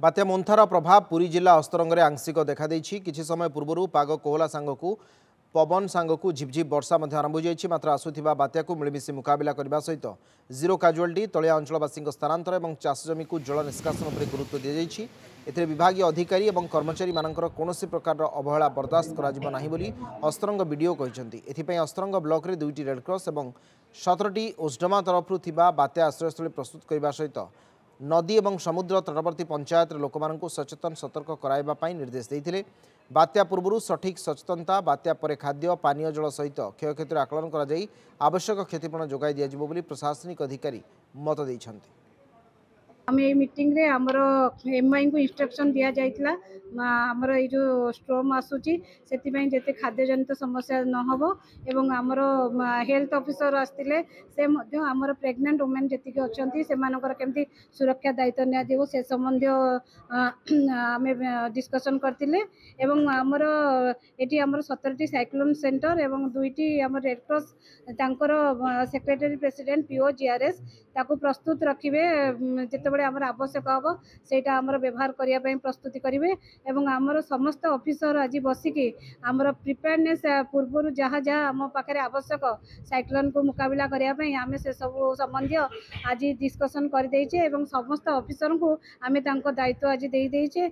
बात्या मोन्थार प्रभाव पुरी जिला अस्तरंग आंशिक देखा किछि समय पूर्व पाग कोहला सांगकू पवन सांगकू झिपझिप वर्षा आरंभ हो मात्र आसुथिबा बात्या को मिलमिशि मुकाबला करने सहित जीरो काजुआलिटी तलिया अंचलवासी स्थानांतर और चाष जमी को जल निष्कासन पर गुरुत्व दी जाए विभागीय अधिकारी और कर्मचारी मानकर कौनसी प्रकार अवहेला बर्दास्त करा अस्तरंग बीडीओ कहते अस्तरंग ब्लॉक रे 2टी रेडक्रॉस और 17टी ओस्डमा तरफ बात्या आश्रयस्थल प्रस्तुत करने सहित नदी और समुद्र तटवर्ती पंचायत लोक सचेतन सतर्क कराइबा निर्देश देते बात्या पूर्व सठिक सचेतनता बात्या पर खाद्य पानीय जल सहित क्षयक्षतिर आकलन कर आवश्यक क्षतिपूरण जोगाई दिया प्रशासनिक अधिकारी मत देते। आम ये मीटिंग रे हमर एमआई को इंस्ट्रक्शन दिया जाइतला हमर ये जो स्ट्रोम आसुची सेति पई जेते खाद्य जनित समस्या न होबो एवं हमर हेल्थ ऑफिसर आस्तिले से मध्य हमर प्रेग्नेंट वुमेन जेति के अछंती से मानकर केमती सुरक्षा दायित्व निया दिबो से संबंधी आमे डिस्कशन करतिले एवं हमर एटी हमर 17टी साइक्लोन सेंटर एवं 2टी हमर रेड क्रॉस तांकर सेक्रेटरी प्रेसिडेंट पीओ जीआरएस ताको प्रस्तुत रखिबे जेते आमर आवश्यक हम से व्यवहार करने प्रस्तुति करेंगे एवं आमर समस्त ऑफिसर आज बसिकी आमर प्रिपेयरनेस पूर्व जहाँ जहाँ आम पाखे आवश्यक साइक्लोन को मुकाबला करने आम से सब संबंधी आज डिस्कसन करदे समस्त ऑफिसर को आम दायित्व आज दे